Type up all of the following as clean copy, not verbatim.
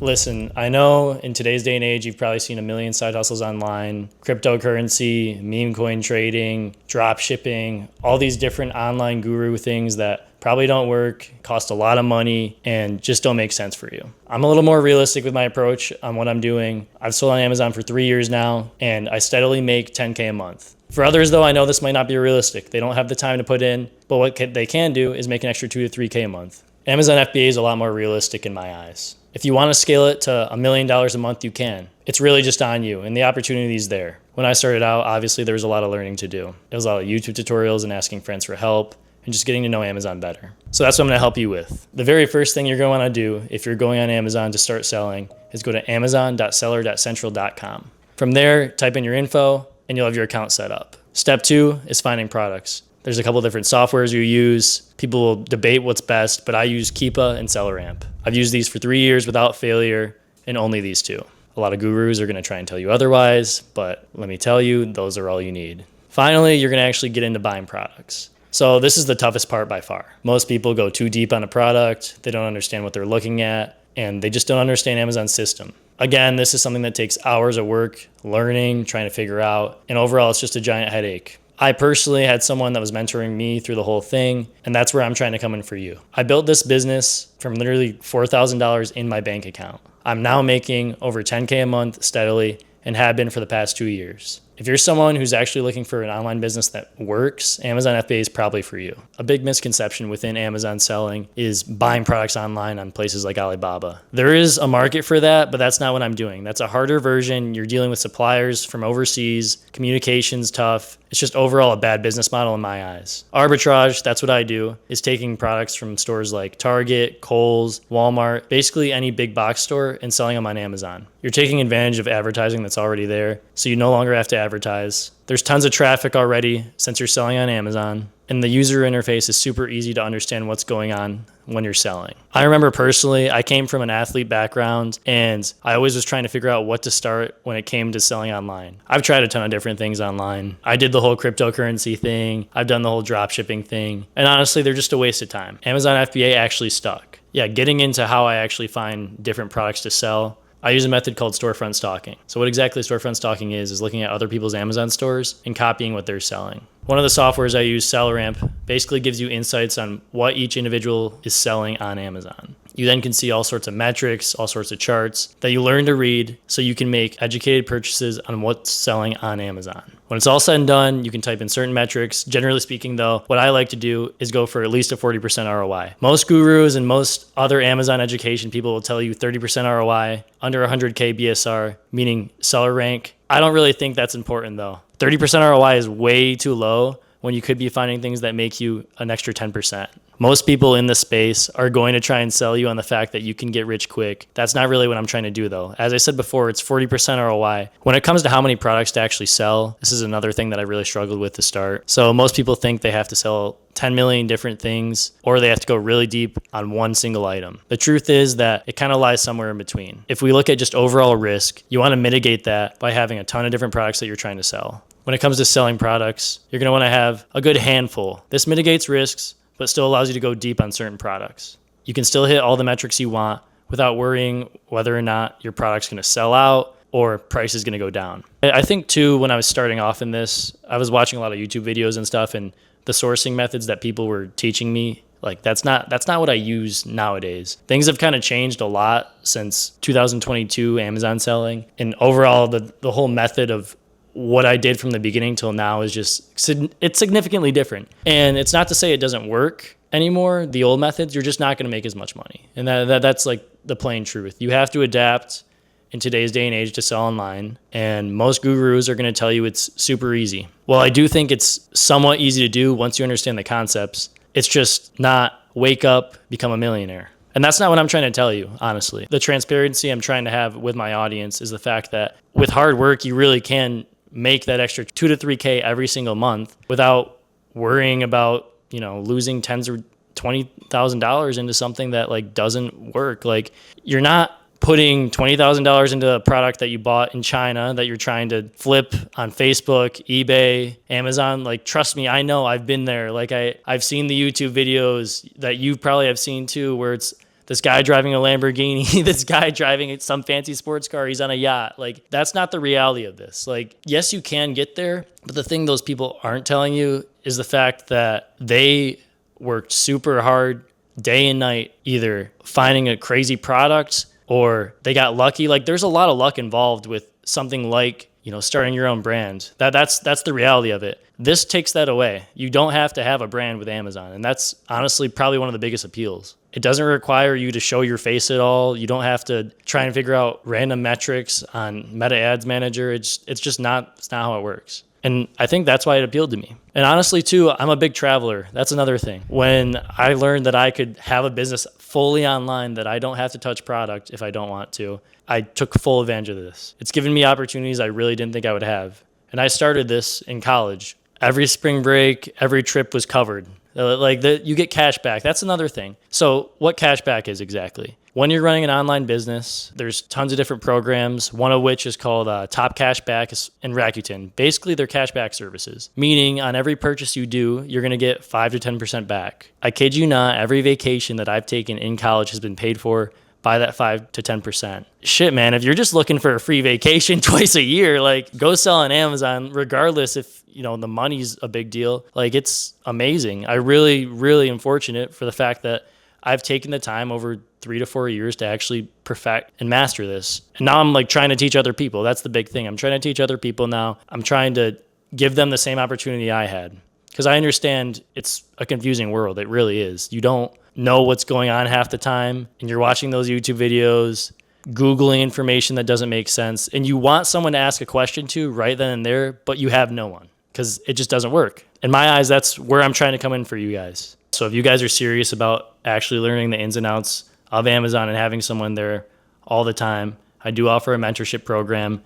Listen, I know in today's day and age, you've probably seen a million side hustles online, cryptocurrency, meme coin trading, drop shipping, all these different online guru things that probably don't work, cost a lot of money, and just don't make sense for you. I'm a little more realistic with my approach on what I'm doing. I've sold on Amazon for 3 years now, and I steadily make 10K a month. For others, though, I know this might not be realistic. They don't have the time to put in, but what they can do is make an extra 2 to 3K a month. Amazon FBA is a lot more realistic in my eyes. If you want to scale it to $1 million a month, you can. It's really just on you, and the opportunity is there. When I started out, obviously there was a lot of learning to do. There was a lot of YouTube tutorials and asking friends for help and just getting to know Amazon better. So that's what I'm going to help you with. The very first thing you're going to want to do if you're going on Amazon to start selling is go to amazon.seller.central.com. From there, type in your info and you'll have your account set up. Step 2 is finding products. There's a couple different softwares you use. People will debate what's best, but I use Keepa and SellerAmp. I've used these for 3 years without failure, and only these two. A lot of gurus are going to try and tell you otherwise, but let me tell you, those are all you need. Finally, you're going to actually get into buying products. So this is the toughest part by far. Most people go too deep on a product, they don't understand what they're looking at, and they just don't understand Amazon's system. Again, this is something that takes hours of work, learning, trying to figure out, and overall it's just a giant headache. I personally had someone that was mentoring me through the whole thing, and that's where I'm trying to come in for you. I built this business from literally $4,000 in my bank account. I'm now making over 10K a month steadily and have been for the past 2 years. If you're someone who's actually looking for an online business that works, Amazon FBA is probably for you. A big misconception within Amazon selling is buying products online on places like Alibaba. There is a market for that, but that's not what I'm doing. That's a harder version. You're dealing with suppliers from overseas, communication's tough. It's just overall a bad business model in my eyes. Arbitrage, that's what I do, is taking products from stores like Target, Kohl's, Walmart, basically any big box store and selling them on Amazon. You're taking advantage of advertising that's already there, so you no longer have to advertise. There's tons of traffic already since you're selling on Amazon, and the user interface is super easy to understand what's going on when you're selling. I remember personally, I came from an athlete background, and I always was trying to figure out what to start when it came to selling online. I've tried a ton of different things online. I did the whole cryptocurrency thing. I've done the whole drop shipping thing, and honestly, they're just a waste of time. Amazon FBA actually stuck. Yeah, getting into how I actually find different products to sell, I use a method called storefront stalking. So what exactly storefront stalking is looking at other people's Amazon stores and copying what they're selling. One of the softwares I use, SellerAmp, basically gives you insights on what each individual is selling on Amazon. You then can see all sorts of metrics, all sorts of charts that you learn to read so you can make educated purchases on what's selling on Amazon. When it's all said and done, you can type in certain metrics. Generally speaking, though, what I like to do is go for at least a 40% ROI. Most gurus and most other Amazon education people will tell you 30% ROI, under 100K BSR, meaning seller rank. I don't really think that's important, though. 30% ROI is way too low when you could be finding things that make you an extra 10%. Most people in this space are going to try and sell you on the fact that you can get rich quick. That's not really what I'm trying to do, though. As I said before, it's 40% ROI. When it comes to how many products to actually sell, this is another thing that I really struggled with to start. So most people think they have to sell 10 million different things, or they have to go really deep on one single item. The truth is that it kind of lies somewhere in between. If we look at just overall risk, you want to mitigate that by having a ton of different products that you're trying to sell. When it comes to selling products, you're going to want to have a good handful. This mitigates risks, but still allows you to go deep on certain products. You can still hit all the metrics you want without worrying whether or not your product's going to sell out or price is going to go down. I think too, when I was starting off in this, I was watching a lot of YouTube videos and stuff, and the sourcing methods that people were teaching me, like that's not what I use nowadays. Things have kind of changed a lot since 2022 Amazon selling, and overall the whole method of what I did from the beginning till now is it's significantly different. And it's not to say it doesn't work anymore. The old methods, you're just not going to make as much money. And that's like the plain truth. You have to adapt in today's day and age to sell online. And most gurus are going to tell you it's super easy. Well, I do think it's somewhat easy to do once you understand the concepts. It's just not wake up, become a millionaire. And that's not what I'm trying to tell you, honestly. The transparency I'm trying to have with my audience is the fact that with hard work, you really can make that extra 2 to 3K every single month without worrying about, losing tens or $20,000 into something that like doesn't work. Like you're not putting $20,000 into a product that you bought in China that you're trying to flip on Facebook, eBay, Amazon. Like, trust me, I know, I've been there. Like I've seen the YouTube videos that you probably have seen too, where it's this guy driving a Lamborghini, this guy driving some fancy sports car, he's on a yacht. Like, that's not the reality of this. Like, yes, you can get there, but the thing those people aren't telling you is the fact that they worked super hard day and night, either finding a crazy product or they got lucky. Like, there's a lot of luck involved with something like, starting your own brand. That's the reality of it. This takes that away. You don't have to have a brand with Amazon. And that's honestly probably one of the biggest appeals. It doesn't require you to show your face at all. You don't have to try and figure out random metrics on Meta Ads Manager. It's not how it works. And I think that's why it appealed to me. And honestly, too, I'm a big traveler. That's another thing. When I learned that I could have a business fully online, that I don't have to touch product if I don't want to, I took full advantage of this. It's given me opportunities I really didn't think I would have. And I started this in college. Every spring break, every trip was covered. You get cash back. That's another thing. So what cash back is exactly? When you're running an online business, there's tons of different programs, one of which is called Top Cashback and Rakuten. Basically, they're cashback services, meaning on every purchase you do, you're going to get 5 to 10% back. I kid you not, every vacation that I've taken in college has been paid for by that 5 to 10%. Shit, man, if you're just looking for a free vacation twice a year, go sell on Amazon, regardless if, the money's a big deal. It's amazing. I really, really am fortunate for the fact that I've taken the time over 3 to 4 years to actually perfect and master this. And now I'm trying to teach other people. That's the big thing. I'm trying to teach other people now. I'm trying to give them the same opportunity I had. Because I understand it's a confusing world. It really is. You don't know what's going on half the time, and you're watching those YouTube videos, Googling information that doesn't make sense, and you want someone to ask a question to right then and there, but you have no one because it just doesn't work. In my eyes, that's where I'm trying to come in for you guys. So if you guys are serious about actually learning the ins and outs of Amazon and having someone there all the time, I do offer a mentorship program.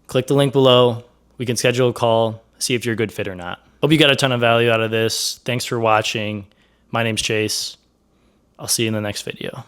Click the link below. We can schedule a call, see if you're a good fit or not. Hope you got a ton of value out of this. Thanks for watching. My name's Chase. I'll see you in the next video.